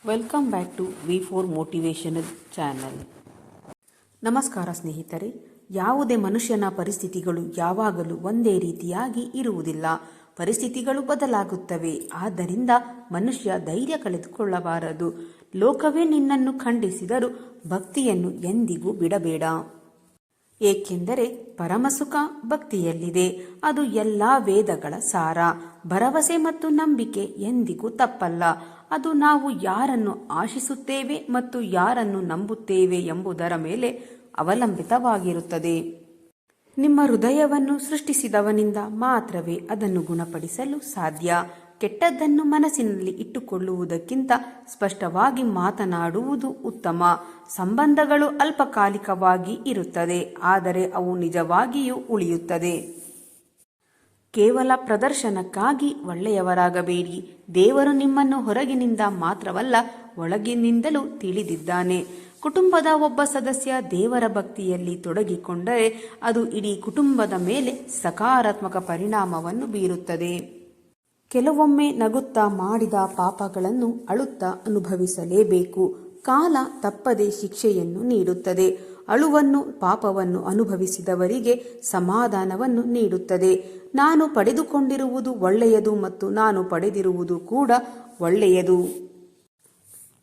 Welcome back to ವಿ4 motivational channel. ನಮಸ್ಕಾರ ಸ್ನೇಹಿತರೆ. ಯಾವುದೇ ಮನುಷ್ಯನ ಪರಿಸ್ಥಿತಿಗಳು ಯಾವಾಗಲೂ ಒಂದೇ ರೀತಿಯಾಗಿ ಇರುವುದಿಲ್ಲ. ಪರಿಸ್ಥಿತಿಗಳು ಬದಲಾಗುತ್ತವೆ. ಆದ್ದರಿಂದ ಮನುಷ್ಯ ಧೈರ್ಯ ಕಳೆದುಕೊಳ್ಳಬಾರದು. ಲೋಕವೇ ನಿನ್ನನ್ನು ಖಂಡಿಸಿದರೂ ಭಕ್ತಿಯನ್ನು ಎಂದಿಗೂ ಬಿಡಬೇಡ. ಏಕೆಂದರೆ ಪರಮಸುಖ ಭಕ್ತಿಯಲ್ಲಿದೆ. ಅದು ಎಲ್ಲ ವೇದಗಳ ಸಾರ. ಭರವಸೆ ಮತ್ತು ನಂಬಿಕೆ ಎಂದಿಗೂ ತಪ್ಪಲ್ಲ. ಅದು ನಾವು ಯಾರನ್ನು ಆಶಿಸುತ್ತೇವೆ ಮತ್ತು ಯಾರನ್ನು ನಂಬುತ್ತೇವೆ ಎಂಬುದರ ಮೇಲೆ ಅವಲಂಬಿತವಾಗಿರುತ್ತದೆ. ನಿಮ್ಮ ಹೃದಯವನ್ನು ಸೃಷ್ಟಿಸಿದವನಿಂದ ಮಾತ್ರವೇ ಅದನ್ನು ಗುಣಪಡಿಸಲು ಸಾಧ್ಯ. ಕೆಟ್ಟದ್ದನ್ನು ಮನಸ್ಸಿನಲ್ಲಿ ಇಟ್ಟುಕೊಳ್ಳುವುದಕ್ಕಿಂತ ಸ್ಪಷ್ಟವಾಗಿ ಮಾತನಾಡುವುದು ಉತ್ತಮ. ಸಂಬಂಧಗಳು ಅಲ್ಪಕಾಲಿಕವಾಗಿ ಇರುತ್ತದೆ, ಆದರೆ ಅವು ನಿಜವಾಗಿಯೂ ಉಳಿಯುತ್ತದೆ. ಕೇವಲ ಪ್ರದರ್ಶನಕ್ಕಾಗಿ ಒಳ್ಳೆಯವರಾಗಬೇಡಿ. ದೇವರು ನಿಮ್ಮನ್ನು ಹೊರಗಿನಿಂದ ಮಾತ್ರವಲ್ಲ, ಒಳಗಿನಿಂದಲೂ ತಿಳಿದಿದ್ದಾನೆ. ಕುಟುಂಬದ ಒಬ್ಬ ಸದಸ್ಯ ದೇವರ ಭಕ್ತಿಯಲ್ಲಿ ತೊಡಗಿಕೊಂಡರೆ ಅದು ಇಡೀ ಕುಟುಂಬದ ಮೇಲೆ ಸಕಾರಾತ್ಮಕ ಪರಿಣಾಮವನ್ನು ಬೀರುತ್ತದೆ. ಕೆಲವೊಮ್ಮೆ ನಗುತ್ತಾ ಮಾಡಿದ ಪಾಪಗಳನ್ನು ಅಳುತ್ತಾ ಅನುಭವಿಸಲೇಬೇಕು. ಕಾಲ ತಪ್ಪದೆ ಶಿಕ್ಷೆಯನ್ನು ನೀಡುತ್ತದೆ. ಅಳುವನ್ನು, ಪಾಪವನ್ನು ಅನುಭವಿಸಿದವರಿಗೆ ಸಮಾಧಾನವನ್ನು ನೀಡುತ್ತದೆ. ನಾನು ಪಡೆದುಕೊಂಡಿರುವುದು ಒಳ್ಳೆಯದು ಮತ್ತು ನಾನು ಪಡೆದಿರುವುದು ಕೂಡ ಒಳ್ಳೆಯದು.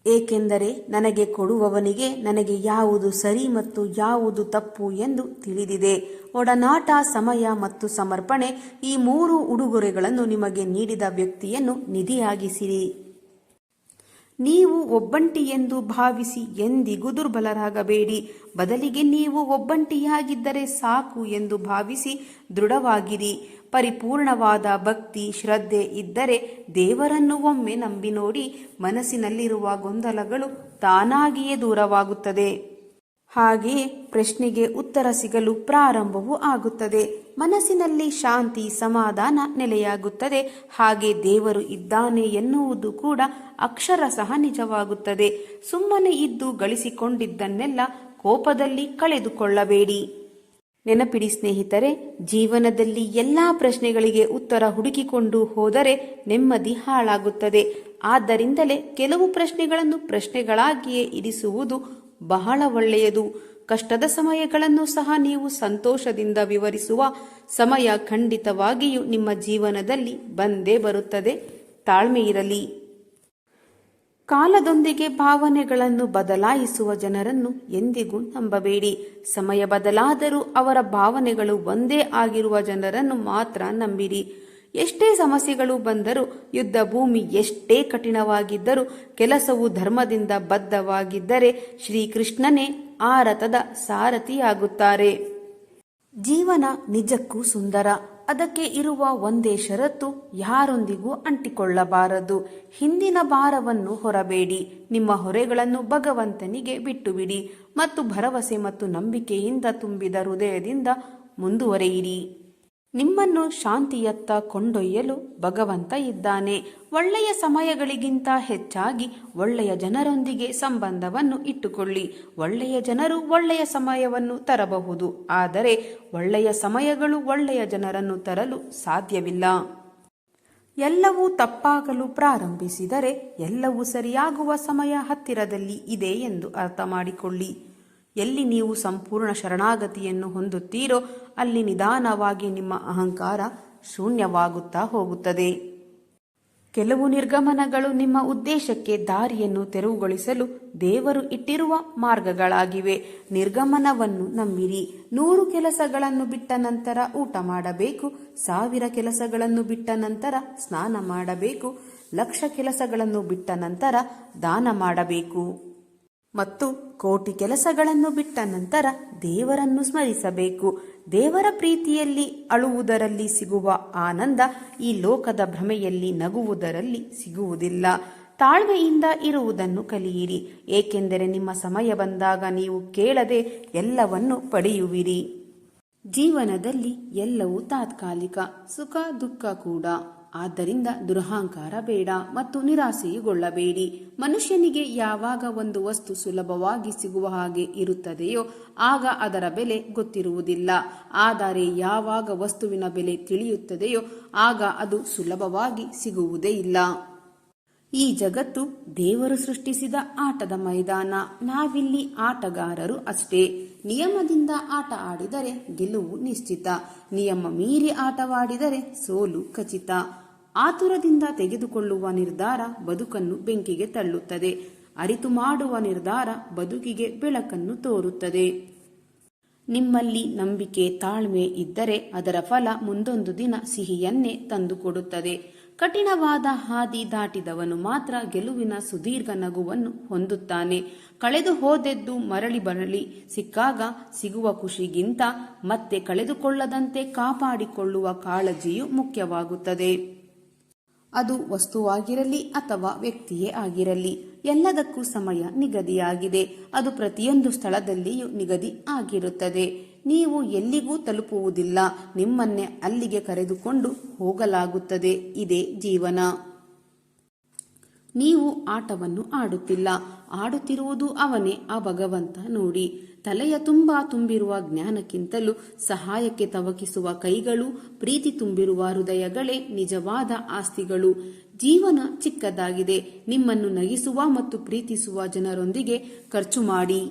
ಏಕೆಂದರೆ ನನಗೆ ಕೊಡುವವನಿಗೆ ನನಗೆ ಯಾವುದು ಸರಿ ಮತ್ತು ಯಾವುದು ತಪ್ಪು ಎಂದು ತಿಳಿದಿದೆ. ಒಡನಾಟ, ಸಮಯ ಮತ್ತು ಸಮರ್ಪಣೆ, ಈ 3 ಉಡುಗೊರೆಗಳನ್ನು ನಿಮಗೆ ನೀಡಿದ ವ್ಯಕ್ತಿಯನ್ನು ನಿಧಿಯಾಗಿಸಿರಿ. ನೀವು ಒಬ್ಬಂಟಿ ಎಂದು ಭಾವಿಸಿ ಎಂದಿಗೂ ದುರ್ಬಲರಾಗಬೇಡಿ. ಬದಲಿಗೆ ನೀವು ಒಬ್ಬಂಟಿಯಾಗಿದ್ದರೆ ಸಾಕು ಎಂದು ಭಾವಿಸಿ ದೃಢವಾಗಿರಿ. ಪರಿಪೂರ್ಣವಾದ ಭಕ್ತಿ, ಶ್ರದ್ಧೆ ಇದ್ದರೆ ದೇವರನ್ನು ಒಮ್ಮೆ ನಂಬಿ ನೋಡಿ. ಮನಸ್ಸಿನಲ್ಲಿರುವ ಗೊಂದಲಗಳು ತಾನಾಗಿಯೇ ದೂರವಾಗುತ್ತದೆ. ಹಾಗೆಯೇ ಪ್ರಶ್ನೆಗೆ ಉತ್ತರ ಸಿಗಲು ಪ್ರಾರಂಭವೂ ಆಗುತ್ತದೆ. ಮನಸ್ಸಿನಲ್ಲಿ ಶಾಂತಿ, ಸಮಾಧಾನ ನೆಲೆಯಾಗುತ್ತದೆ. ಹಾಗೆ ದೇವರು ಇದ್ದಾನೆ ಎನ್ನುವುದು ಕೂಡ ಅಕ್ಷರಶಃ ನಿಜವಾಗುತ್ತದೆ. ಸುಮ್ಮನೆ ಇದ್ದು ಗಳಿಸಿಕೊಂಡಿದ್ದನ್ನೆಲ್ಲ ಕೋಪದಲ್ಲಿ ಕಳೆದುಕೊಳ್ಳಬೇಡಿ. ನೆನಪಿಡಿ ಸ್ನೇಹಿತರೆ, ಜೀವನದಲ್ಲಿ ಎಲ್ಲಾ ಪ್ರಶ್ನೆಗಳಿಗೆ ಉತ್ತರ ಹುಡುಕಿಕೊಂಡು ಹೋದರೆ ನೆಮ್ಮದಿ ಹಾಳಾಗುತ್ತದೆ. ಆದ್ದರಿಂದಲೇ ಕೆಲವು ಪ್ರಶ್ನೆಗಳನ್ನು ಪ್ರಶ್ನೆಗಳಾಗಿಯೇ ಇರಿಸುವುದು ಬಹಳ ಒಳ್ಳೆಯದು. ಕಷ್ಟದ ಸಮಯಗಳನ್ನು ಸಹ ನೀವು ಸಂತೋಷದಿಂದ ವಿವರಿಸುವ ಸಮಯ ಖಂಡಿತವಾಗಿಯೂ ನಿಮ್ಮ ಜೀವನದಲ್ಲಿ ಬಂದೇ ಬರುತ್ತದೆ. ತಾಳ್ಮೆ ಇರಲಿ. ಕಾಲದೊಂದಿಗೆ ಭಾವನೆಗಳನ್ನು ಬದಲಾಯಿಸುವ ಜನರನ್ನು ಎಂದಿಗೂ ನಂಬಬೇಡಿ. ಸಮಯ ಬದಲಾದರೂ ಅವರ ಭಾವನೆಗಳು ಒಂದೇ ಆಗಿರುವ ಜನರನ್ನು ಮಾತ್ರ ನಂಬಿರಿ. ಎಷ್ಟೇ ಸಮಸ್ಯೆಗಳು ಬಂದರೂ, ಯುದ್ಧ ಭೂಮಿ ಎಷ್ಟೇ ಕಠಿಣವಾಗಿದ್ದರೂ, ಕೆಲಸವು ಧರ್ಮದಿಂದ ಬದ್ಧವಾಗಿದ್ದರೆ ಶ್ರೀಕೃಷ್ಣನೇ ಆ ರಥದ ಸಾರಥಿಯಾಗುತ್ತಾರೆ. ಜೀವನ ನಿಜಕ್ಕೂ ಸುಂದರ. ಅದಕ್ಕೆ ಇರುವ ಒಂದೇ ಷರತ್ತು, ಯಾರೊಂದಿಗೂ ಅಂಟಿಕೊಳ್ಳಬಾರದು. ಹಿಂದಿನ ಭಾರವನ್ನು ಹೊರಬೇಡಿ. ನಿಮ್ಮ ಹೊರೆಗಳನ್ನು ಭಗವಂತನಿಗೆ ಬಿಟ್ಟುಬಿಡಿ ಮತ್ತು ಭರವಸೆ ಮತ್ತು ನಂಬಿಕೆಯಿಂದ ತುಂಬಿದ ಹೃದಯದಿಂದ ಮುಂದುವರೆಯಿರಿ. ನಿಮ್ಮನ್ನು ಶಾಂತಿಯತ್ತ ಕೊಂಡೊಯ್ಯಲು ಭಗವಂತ ಇದ್ದಾನೆ. ಒಳ್ಳೆಯ ಸಮಯಗಳಿಗಿಂತ ಹೆಚ್ಚಾಗಿ ಒಳ್ಳೆಯ ಜನರೊಂದಿಗೆ ಸಂಬಂಧವನ್ನು ಇಟ್ಟುಕೊಳ್ಳಿ. ಒಳ್ಳೆಯ ಜನರು ಒಳ್ಳೆಯ ಸಮಯವನ್ನು ತರಬಹುದು, ಆದರೆ ಒಳ್ಳೆಯ ಸಮಯಗಳು ಒಳ್ಳೆಯ ಜನರನ್ನು ತರಲು ಸಾಧ್ಯವಿಲ್ಲ. ಎಲ್ಲವೂ ತಪ್ಪಾಗಲು ಪ್ರಾರಂಭಿಸಿದರೆ ಎಲ್ಲವೂ ಸರಿಯಾಗುವ ಸಮಯ ಹತ್ತಿರದಲ್ಲಿ ಇದೆ ಎಂದು ಅರ್ಥ ಮಾಡಿಕೊಳ್ಳಿ. ಎಲ್ಲಿ ನೀವು ಸಂಪೂರ್ಣ ಶರಣಾಗತಿಯನ್ನು ಹೊಂದುತ್ತೀರೋ ಅಲ್ಲಿ ನಿಧಾನವಾಗಿ ನಿಮ್ಮ ಅಹಂಕಾರ ಶೂನ್ಯವಾಗುತ್ತಾ ಹೋಗುತ್ತದೆ. ಕೆಲವು ನಿರ್ಗಮನಗಳು ನಿಮ್ಮ ಉದ್ದೇಶಕ್ಕೆ ದಾರಿಯನ್ನು ತೆರವುಗೊಳಿಸಲು ದೇವರು ಇಟ್ಟಿರುವ ಮಾರ್ಗಗಳಾಗಿವೆ. ನಿರ್ಗಮನವನ್ನು ನಂಬಿರಿ. 100 ಕೆಲಸಗಳನ್ನು ಬಿಟ್ಟ ನಂತರ ಊಟ ಮಾಡಬೇಕು. 1000 ಕೆಲಸಗಳನ್ನು ಬಿಟ್ಟ ನಂತರ ಸ್ನಾನ ಮಾಡಬೇಕು. 1,00,000 ಕೆಲಸಗಳನ್ನು ಬಿಟ್ಟ ನಂತರ ದಾನ ಮಾಡಬೇಕು. ಮತ್ತು 1,000,000 ಕೆಲಸಗಳನ್ನು ಬಿಟ್ಟ ನಂತರ ದೇವರನ್ನು ಸ್ಮರಿಸಬೇಕು. ದೇವರ ಪ್ರೀತಿಯಲ್ಲಿ ಅಳುವುದರಲ್ಲಿ ಸಿಗುವ ಆನಂದ ಈ ಲೋಕದ ಭ್ರಮೆಯಲ್ಲಿ ನಗುವುದರಲ್ಲಿ ಸಿಗುವುದಿಲ್ಲ. ತಾಳ್ಮೆಯಿಂದ ಇರುವುದನ್ನು ಕಲಿಯಿರಿ, ಏಕೆಂದರೆ ನಿಮ್ಮ ಸಮಯ ಬಂದಾಗ ನೀವು ಕೇಳದೆ ಎಲ್ಲವನ್ನು ಪಡೆಯುವಿರಿ. ಜೀವನದಲ್ಲಿ ಎಲ್ಲವೂ ತಾತ್ಕಾಲಿಕ, ಸುಖ ದುಃಖ ಕೂಡ. ಆದ್ದರಿಂದ ದುರಹಂಕಾರ ಬೇಡ ಮತ್ತು ನಿರಾಸೆಗೊಳ್ಳಬೇಡಿ. ಮನುಷ್ಯನಿಗೆ ಯಾವಾಗ ಒಂದು ವಸ್ತು ಸುಲಭವಾಗಿ ಸಿಗುವ ಹಾಗೆ ಇರುತ್ತದೆಯೋ ಆಗ ಅದರ ಬೆಲೆ ಗೊತ್ತಿರುವುದಿಲ್ಲ. ಆದರೆ ಯಾವಾಗ ವಸ್ತುವಿನ ಬೆಲೆ ತಿಳಿಯುತ್ತದೆಯೋ ಆಗ ಅದು ಸುಲಭವಾಗಿ ಸಿಗುವುದೇ ಇಲ್ಲ. ಈ ಜಗತ್ತು ದೇವರು ಸೃಷ್ಟಿಸಿದ ಆಟದ ಮೈದಾನ. ನಾವಿಲ್ಲಿ ಆಟಗಾರರು ಅಷ್ಟೇ. ನಿಯಮದಿಂದ ಆಟ ಆಡಿದರೆ ಗೆಲುವು ನಿಶ್ಚಿತ. ನಿಯಮ ಮೀರಿ ಆಟವಾಡಿದರೆ ಸೋಲು ಖಚಿತ. ಆತುರದಿಂದ ತೆಗೆದುಕೊಳ್ಳುವ ನಿರ್ಧಾರ ಬದುಕನ್ನು ಬೆಂಕಿಗೆ ತಳ್ಳುತ್ತದೆ. ಅರಿತು ಮಾಡುವ ನಿರ್ಧಾರ ಬದುಕಿಗೆ ಬೆಳಕನ್ನು ತೋರುತ್ತದೆ. ನಿಮ್ಮಲ್ಲಿ ನಂಬಿಕೆ, ತಾಳ್ಮೆ ಇದ್ದರೆ ಅದರ ಫಲ ಮುಂದೊಂದು ದಿನ ಸಿಹಿಯನ್ನೇ ತಂದುಕೊಡುತ್ತದೆ. ಕಠಿಣವಾದ ಹಾದಿ ದಾಟಿದವನು ಮಾತ್ರ ಗೆಲುವಿನ ಸುದೀರ್ಘ ನಗುವನ್ನು ಹೊಂದುತ್ತಾನೆ. ಕಳೆದು ಹೋದೆದ್ದು ಮರಳಿ ಸಿಕ್ಕಾಗ ಸಿಗುವ ಖುಷಿಗಿಂತ ಮತ್ತೆ ಕಳೆದುಕೊಳ್ಳದಂತೆ ಕಾಪಾಡಿಕೊಳ್ಳುವ ಕಾಳಜಿಯು ಮುಖ್ಯವಾಗುತ್ತದೆ. ಅದು ವಸ್ತುವಾಗಿರಲಿ ಅಥವಾ ವ್ಯಕ್ತಿಯೇ ಆಗಿರಲಿ, ಎಲ್ಲದಕ್ಕೂ ಸಮಯ ನಿಗದಿಯಾಗಿದೆ. ಅದು ಪ್ರತಿಯೊಂದು ಸ್ಥಳದಲ್ಲಿಯೂ ನಿಗದಿ ಆಗಿರುತ್ತದೆ. ನೀವು ಎಲ್ಲಿಗೂ ತಲುಪುವುದಿಲ್ಲ, ನಿಮ್ಮನ್ನೇ ಅಲ್ಲಿಗೆ ಕರೆದುಕೊಂಡು ಹೋಗಲಾಗುತ್ತದೆ. ಇದೇ ಜೀವನ. ನೀವು ಆಟವನ್ನು ಆಡುತ್ತಿಲ್ಲ, ಆಡುತ್ತಿರುವುದು ಅವನೇ, ಆ ಭಗವಂತ ನೋಡಿ. ತಲೆಯ ತುಂಬಿರುವ ಜ್ಞಾನಕ್ಕಿಂತಲೂ ಸಹಾಯಕ್ಕೆ ತವಕಿಸುವ ಕೈಗಳು, ಪ್ರೀತಿ ತುಂಬಿರುವ ಹೃದಯಗಳೇ ನಿಜವಾದ ಆಸ್ತಿಗಳು. ಜೀವನ ಚಿಕ್ಕದಾಗಿದೆ. ನಿಮ್ಮನ್ನು ನಗಿಸುವ ಮತ್ತು ಪ್ರೀತಿಸುವ ಜನರೊಂದಿಗೆ ಖರ್ಚು ಮಾಡಿ.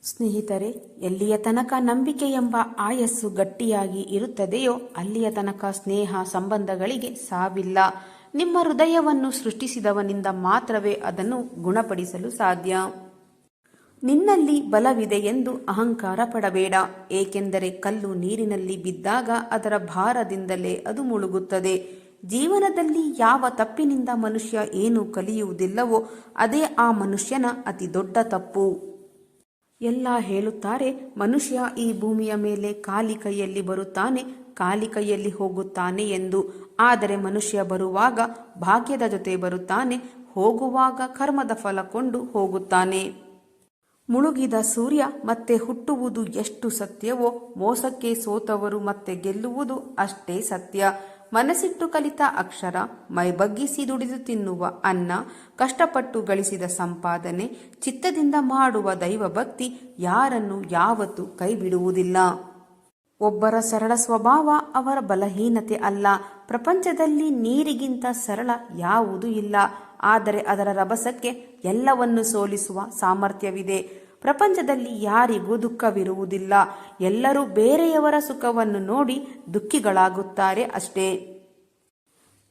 ಸ್ನೇಹಿತರೆ, ಎಲ್ಲಿಯ ತನಕ ನಂಬಿಕೆ ಎಂಬ ಆಯಸ್ಸು ಗಟ್ಟಿಯಾಗಿ ಇರುತ್ತದೆಯೋ ಅಲ್ಲಿಯ ತನಕ ಸ್ನೇಹ ಸಂಬಂಧಗಳಿಗೆ ಸಾವಿಲ್ಲ. ನಿಮ್ಮ ಹೃದಯವನ್ನು ಸೃಷ್ಟಿಸಿದವನಿಂದ ಮಾತ್ರವೇ ಅದನ್ನು ಗುಣಪಡಿಸಲು ಸಾಧ್ಯ. ನಿನ್ನಲ್ಲಿ ಬಲವಿದೆ ಎಂದು ಅಹಂಕಾರ ಪಡಬೇಡ, ಏಕೆಂದರೆ ಕಲ್ಲು ನೀರಿನಲ್ಲಿ ಬಿದ್ದಾಗ ಅದರ ಭಾರದಿಂದಲೇ ಅದು ಮುಳುಗುತ್ತದೆ. ಜೀವನದಲ್ಲಿ ಯಾವ ತಪ್ಪಿನಿಂದ ಮನುಷ್ಯ ಏನು ಕಲಿಯುವುದಿಲ್ಲವೋ ಅದೇ ಆ ಮನುಷ್ಯನ ಅತಿ ದೊಡ್ಡ ತಪ್ಪು. ಎಲ್ಲ ಹೇಳುತ್ತಾರೆ, ಮನುಷ್ಯ ಈ ಭೂಮಿಯ ಮೇಲೆ ಖಾಲಿ ಕೈಯಲ್ಲಿ ಬರುತ್ತಾನೆ, ಖಾಲಿ ಕೈಯಲ್ಲಿ ಹೋಗುತ್ತಾನೆ ಎಂದು. ಆದರೆ ಮನುಷ್ಯ ಬರುವಾಗ ಭಾಗ್ಯದ ಜೊತೆ ಬರುತ್ತಾನೆ, ಹೋಗುವಾಗ ಕರ್ಮದ ಫಲ ಕೊಂಡು ಹೋಗುತ್ತಾನೆ. ಮುಳುಗಿದ ಸೂರ್ಯ ಮತ್ತೆ ಹುಟ್ಟುವುದು ಎಷ್ಟು ಸತ್ಯವೋ, ಮೋಸಕ್ಕೆ ಸೋತವರು ಮತ್ತೆ ಗೆಲ್ಲುವುದು ಅಷ್ಟೇ ಸತ್ಯ. ಮನಸ್ಸಿಟ್ಟು ಕಲಿತ ಅಕ್ಷರ, ಮೈಬಗ್ಗಿಸಿ ದುಡಿದು ತಿನ್ನುವ ಅನ್ನ, ಕಷ್ಟಪಟ್ಟು ಗಳಿಸಿದ ಸಂಪಾದನೆ, ಚಿತ್ತದಿಂದ ಮಾಡುವ ದೈವಭಕ್ತಿ ಯಾರನ್ನು ಯಾವತ್ತೂ ಕೈ ಬಿಡುವುದಿಲ್ಲ. ಒಬ್ಬರ ಸರಳ ಸ್ವಭಾವ ಅವರ ಬಲಹೀನತೆ ಅಲ್ಲ. ಪ್ರಪಂಚದಲ್ಲಿ ನೀರಿಗಿಂತ ಸರಳ ಯಾವುದೂ ಇಲ್ಲ, ಆದರೆ ಅದರ ರಭಸಕ್ಕೆ ಎಲ್ಲವನ್ನು ಸೋಲಿಸುವ ಸಾಮರ್ಥ್ಯವಿದೆ. ಪ್ರಪಂಚದಲ್ಲಿ ಯಾರಿಗೂ ದುಃಖವಿರುವುದಿಲ್ಲ. ಎಲ್ಲರೂ ಬೇರೆಯವರ ಸುಖವನ್ನು ನೋಡಿ ದುಃಖಿಗಳಾಗುತ್ತಾರೆ ಅಷ್ಟೇ.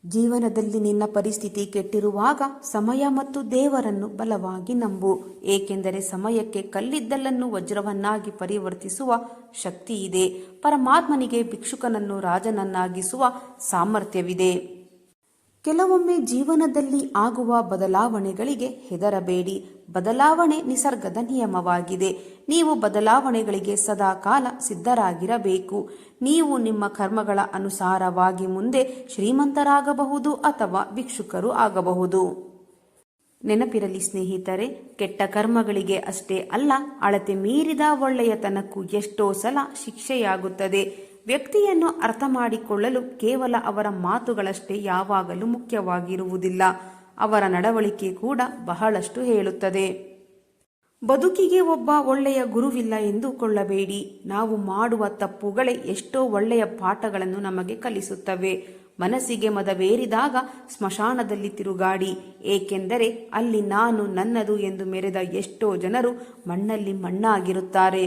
ಜೀವನದಲ್ಲಿ ನಿನ್ನ ಪರಿಸ್ಥಿತಿ ಕೆಟ್ಟಿರುವಾಗ ಸಮಯ ಮತ್ತು ದೇವರನ್ನು ಬಲವಾಗಿ ನಂಬು, ಏಕೆಂದರೆ ಸಮಯಕ್ಕೆ ಕಲ್ಲಿದ್ದಲನ್ನು ವಜ್ರವನ್ನಾಗಿ ಪರಿವರ್ತಿಸುವ ಶಕ್ತಿ ಇದೆ. ಪರಮಾತ್ಮನಿಗೆ ಭಿಕ್ಷುಕನನ್ನು ರಾಜನನ್ನಾಗಿಸುವ ಸಾಮರ್ಥ್ಯವಿದೆ. ಕೆಲವೊಮ್ಮೆ ಜೀವನದಲ್ಲಿ ಆಗುವ ಬದಲಾವಣೆಗಳಿಗೆ ಹೆದರಬೇಡಿ. ಬದಲಾವಣೆ ನಿಸರ್ಗದ ನಿಯಮವಾಗಿದೆ. ನೀವು ಬದಲಾವಣೆಗಳಿಗೆ ಸದಾ ಕಾಲ ಸಿದ್ಧರಾಗಿರಬೇಕು. ನೀವು ನಿಮ್ಮ ಕರ್ಮಗಳ ಅನುಸಾರವಾಗಿ ಮುಂದೆ ಶ್ರೀಮಂತರಾಗಬಹುದು ಅಥವಾ ಭಿಕ್ಷುಕರು ಆಗಬಹುದು. ನೆನಪಿರಲಿ ಸ್ನೇಹಿತರೆ, ಕೆಟ್ಟ ಕರ್ಮಗಳಿಗೆ ಅಷ್ಟೇ ಅಲ್ಲ, ಅಳತೆ ಮೀರಿದ ಒಳ್ಳೆಯತನಕ್ಕೂ ಎಷ್ಟೋ ಸಲ ಶಿಕ್ಷೆಯಾಗುತ್ತದೆ. ವ್ಯಕ್ತಿಯನ್ನು ಅರ್ಥ ಮಾಡಿಕೊಳ್ಳಲು ಕೇವಲ ಅವರ ಮಾತುಗಳಷ್ಟೇ ಯಾವಾಗಲೂ ಮುಖ್ಯವಾಗಿರುವುದಿಲ್ಲ, ಅವರ ನಡವಳಿಕೆ ಕೂಡ ಬಹಳಷ್ಟು ಹೇಳುತ್ತದೆ. ಬದುಕಿಗೆ ಒಬ್ಬ ಒಳ್ಳೆಯ ಗುರುವಿಲ್ಲ ಎಂದು ಕೊಳ್ಳಬೇಡಿ. ನಾವು ಮಾಡುವ ತಪ್ಪುಗಳೇ ಎಷ್ಟೋ ಒಳ್ಳೆಯ ಪಾಠಗಳನ್ನು ನಮಗೆ ಕಲಿಸುತ್ತವೆ. ಮನಸ್ಸಿಗೆ ಮದವೇರಿದಾಗ ಸ್ಮಶಾನದಲ್ಲಿ ತಿರುಗಾಡಿ, ಏಕೆಂದರೆ ಅಲ್ಲಿ ನಾನು ನನ್ನದು ಎಂದು ಮೆರೆದ ಎಷ್ಟೋ ಜನರು ಮಣ್ಣಲ್ಲಿ ಮಣ್ಣಾಗಿರುತ್ತಾರೆ.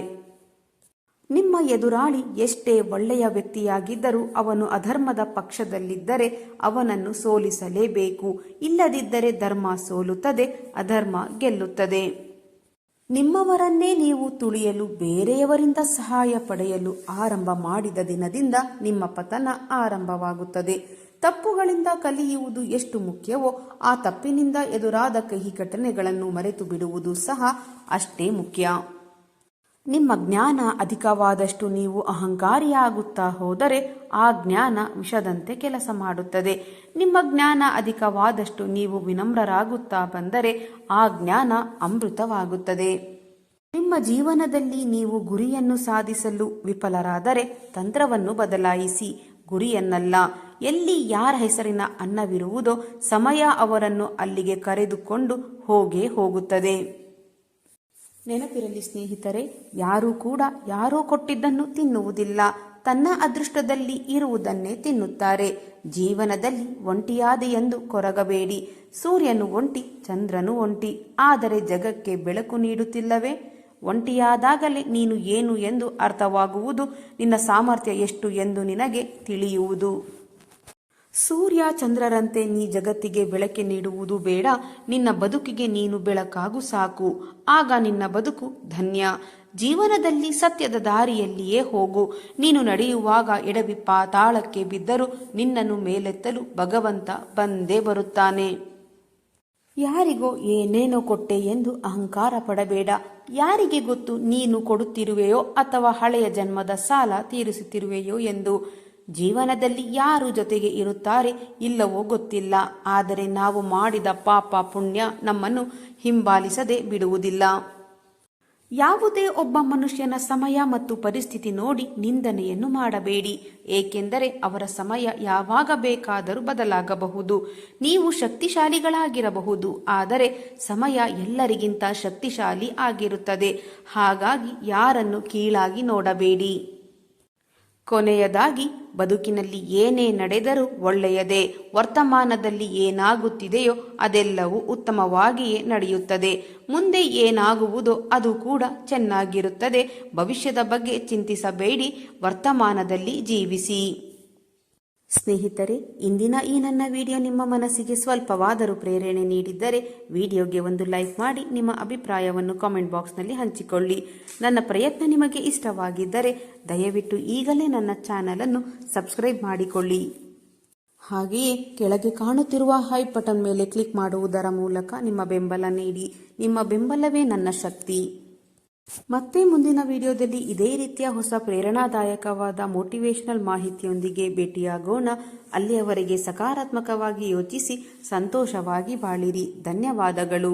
ನಿಮ್ಮ ಎದುರಾಳಿ ಎಷ್ಟೇ ಒಳ್ಳೆಯ ವ್ಯಕ್ತಿಯಾಗಿದ್ದರೂ ಅವನು ಅಧರ್ಮದ ಪಕ್ಷದಲ್ಲಿದ್ದರೆ ಅವನನ್ನು ಸೋಲಿಸಲೇಬೇಕು. ಇಲ್ಲದಿದ್ದರೆ ಧರ್ಮ ಸೋಲುತ್ತದೆ, ಅಧರ್ಮ ಗೆಲ್ಲುತ್ತದೆ. ನಿಮ್ಮವರನ್ನೇ ನೀವು ತುಳಿಯಲು ಬೇರೆಯವರಿಂದ ಸಹಾಯ ಪಡೆಯಲು ಆರಂಭ ಮಾಡಿದ ದಿನದಿಂದ ನಿಮ್ಮ ಪತನ ಆರಂಭವಾಗುತ್ತದೆ. ತಪ್ಪುಗಳಿಂದ ಕಲಿಯುವುದು ಎಷ್ಟು ಮುಖ್ಯವೋ, ಆ ತಪ್ಪಿನಿಂದ ಎದುರಾದ ಕಹಿ ಘಟನೆಗಳನ್ನು ಮರೆತು ಬಿಡುವುದು ಸಹ ಅಷ್ಟೇ ಮುಖ್ಯ. ನಿಮ್ಮ ಜ್ಞಾನ ಅಧಿಕವಾದಷ್ಟು ನೀವು ಅಹಂಕಾರಿಯಾಗುತ್ತಾ ಹೋದರೆ ಆ ಜ್ಞಾನ ವಿಷದಂತೆ ಕೆಲಸ ಮಾಡುತ್ತದೆ. ನಿಮ್ಮ ಜ್ಞಾನ ಅಧಿಕವಾದಷ್ಟು ನೀವು ವಿನಮ್ರರಾಗುತ್ತಾ ಬಂದರೆ ಆ ಜ್ಞಾನ ಅಮೃತವಾಗುತ್ತದೆ. ನಿಮ್ಮ ಜೀವನದಲ್ಲಿ ನೀವು ಗುರಿಯನ್ನು ಸಾಧಿಸಲು ವಿಫಲರಾದರೆ ತಂತ್ರವನ್ನು ಬದಲಾಯಿಸಿ, ಗುರಿಯನ್ನಲ್ಲ. ಎಲ್ಲಿ ಯಾರ ಹೆಸರಿನ ಅನ್ನವಿರುವುದೋ ಸಮಯ ಅವರನ್ನು ಅಲ್ಲಿಗೆ ಕರೆದುಕೊಂಡು ಹೋಗೇ ಹೋಗುತ್ತದೆ. ನೆನಪಿರಲಿ ಸ್ನೇಹಿತರೆ, ಯಾರೂ ಕೂಡ ಯಾರೋ ಕೊಟ್ಟಿದ್ದನ್ನು ತಿನ್ನುವುದಿಲ್ಲ, ತನ್ನ ಅದೃಷ್ಟದಲ್ಲಿ ಇರುವುದನ್ನೇ ತಿನ್ನುತ್ತಾರೆ. ಜೀವನದಲ್ಲಿ ಒಂಟಿಯಾದೆಯೆಂದು ಕೊರಗಬೇಡಿ. ಸೂರ್ಯನು ಒಂಟಿ, ಚಂದ್ರನು ಒಂಟಿ, ಆದರೆ ಜಗಕ್ಕೆ ಬೆಳಕು ನೀಡುತ್ತಿಲ್ಲವೇ? ಒಂಟಿಯಾದಾಗಲೇ ನೀನು ಏನು ಎಂದು ಅರ್ಥವಾಗುವುದು, ನಿನ್ನ ಸಾಮರ್ಥ್ಯ ಎಷ್ಟು ಎಂದು ನಿನಗೆ ತಿಳಿಯುವುದು. ಸೂರ್ಯ ಚಂದ್ರರಂತೆ ನೀ ಜಗತ್ತಿಗೆ ಬೆಳಕೆ ನೀಡುವುದು ಬೇಡ. ನಿನ್ನ ಬದುಕಿಗೆ ನೀನು ಬೆಳಕಾಗು ಸಾಕು. ಆಗ ನಿನ್ನ ಬದುಕು ಧನ್ಯ. ಜೀವನದಲ್ಲಿ ಸತ್ಯದ ದಾರಿಯಲ್ಲಿಯೇ ಹೋಗು. ನೀನು ನಡೆಯುವಾಗ ಎಡವಿ ಪಾತಾಳಕ್ಕೆ ಬಿದ್ದರೂ ನಿನ್ನನ್ನು ಮೇಲೆತ್ತಲು ಭಗವಂತ ಬಂದೇ ಬರುತ್ತಾನೆ. ಯಾರಿಗೋ ಏನೇನೋ ಕೊಟ್ಟೆ ಎಂದು ಅಹಂಕಾರ ಪಡಬೇಡ. ಯಾರಿಗೆ ಗೊತ್ತು ನೀನು ಕೊಡುತ್ತಿರುವೆಯೋ ಅಥವಾ ಹಳೆಯ ಜನ್ಮದ ಸಾಲ ತೀರಿಸುತ್ತಿರುವೆಯೋ ಎಂದು. ಜೀವನದಲ್ಲಿ ಯಾರು ಜೊತೆಗೆ ಇರುತ್ತಾರೆ ಇಲ್ಲವೋ ಗೊತ್ತಿಲ್ಲ, ಆದರೆ ನಾವು ಮಾಡಿದ ಪಾಪ ಪುಣ್ಯ ನಮ್ಮನ್ನು ಹಿಂಬಾಲಿಸದೆ ಬಿಡುವುದಿಲ್ಲ. ಯಾವುದೇ ಒಬ್ಬ ಮನುಷ್ಯನ ಸಮಯ ಮತ್ತು ಪರಿಸ್ಥಿತಿ ನೋಡಿ ನಿಂದನೆಯನ್ನು ಮಾಡಬೇಡಿ, ಏಕೆಂದರೆ ಅವರ ಸಮಯ ಯಾವಾಗ ಬೇಕಾದರೂ ಬದಲಾಗಬಹುದು. ನೀವು ಶಕ್ತಿಶಾಲಿಗಳಾಗಿರಬಹುದು, ಆದರೆ ಸಮಯ ಎಲ್ಲರಿಗಿಂತ ಶಕ್ತಿಶಾಲಿ ಆಗಿರುತ್ತದೆ. ಹಾಗಾಗಿ ಯಾರನ್ನು ಕೀಳಾಗಿ ನೋಡಬೇಡಿ. ಕೊನೆಯದಾಗಿ, ಬದುಕಿನಲ್ಲಿ ಏನೇ ನಡೆದರೂ ಒಳ್ಳೆಯದೇ. ವರ್ತಮಾನದಲ್ಲಿ ಏನಾಗುತ್ತಿದೆಯೋ ಅದೆಲ್ಲವೂ ಉತ್ತಮವಾಗಿಯೇ ನಡೆಯುತ್ತದೆ. ಮುಂದೆ ಏನಾಗುವುದೋ ಅದು ಕೂಡ ಚೆನ್ನಾಗಿರುತ್ತದೆ. ಭವಿಷ್ಯದ ಬಗ್ಗೆ ಚಿಂತಿಸಬೇಡಿ, ವರ್ತಮಾನದಲ್ಲಿ ಜೀವಿಸಿ. ಸ್ನೇಹಿತರೆ, ಇಂದಿನ ಈ ನನ್ನ ವಿಡಿಯೋ ನಿಮ್ಮ ಮನಸ್ಸಿಗೆ ಸ್ವಲ್ಪವಾದರೂ ಪ್ರೇರಣೆ ನೀಡಿದ್ದರೆ ವಿಡಿಯೋಗೆ ಒಂದು ಲೈಕ್ ಮಾಡಿ ನಿಮ್ಮ ಅಭಿಪ್ರಾಯವನ್ನು ಕಾಮೆಂಟ್ ಬಾಕ್ಸ್ನಲ್ಲಿ ಹಂಚಿಕೊಳ್ಳಿ. ನನ್ನ ಪ್ರಯತ್ನ ನಿಮಗೆ ಇಷ್ಟವಾಗಿದ್ದರೆ ದಯವಿಟ್ಟು ಈಗಲೇ ನನ್ನ ಚಾನಲನ್ನು ಸಬ್ಸ್ಕ್ರೈಬ್ ಮಾಡಿಕೊಳ್ಳಿ. ಹಾಗೆಯೇ ಕೆಳಗೆ ಕಾಣುತ್ತಿರುವ ಹೈಪ್ ಬಟನ್ ಮೇಲೆ ಕ್ಲಿಕ್ ಮಾಡುವುದರ ಮೂಲಕ ನಿಮ್ಮ ಬೆಂಬಲ ನೀಡಿ. ನಿಮ್ಮ ಬೆಂಬಲವೇ ನನ್ನ ಶಕ್ತಿ. ಮತ್ತೆ ಮುಂದಿನ ವಿಡಿಯೋದಲ್ಲಿ ಇದೇ ರೀತಿಯ ಹೊಸ ಪ್ರೇರಣಾದಾಯಕವಾದ ಮೋಟಿವೇಶನಲ್ ಮಾಹಿತಿಯೊಂದಿಗೆ ಭೇಟಿಯಾಗೋಣ. ಅಲ್ಲಿಯವರೆಗೆ ಸಕಾರಾತ್ಮಕವಾಗಿ ಯೋಚಿಸಿ ಸಂತೋಷವಾಗಿ ಬಾಳಿರಿ. ಧನ್ಯವಾದಗಳು.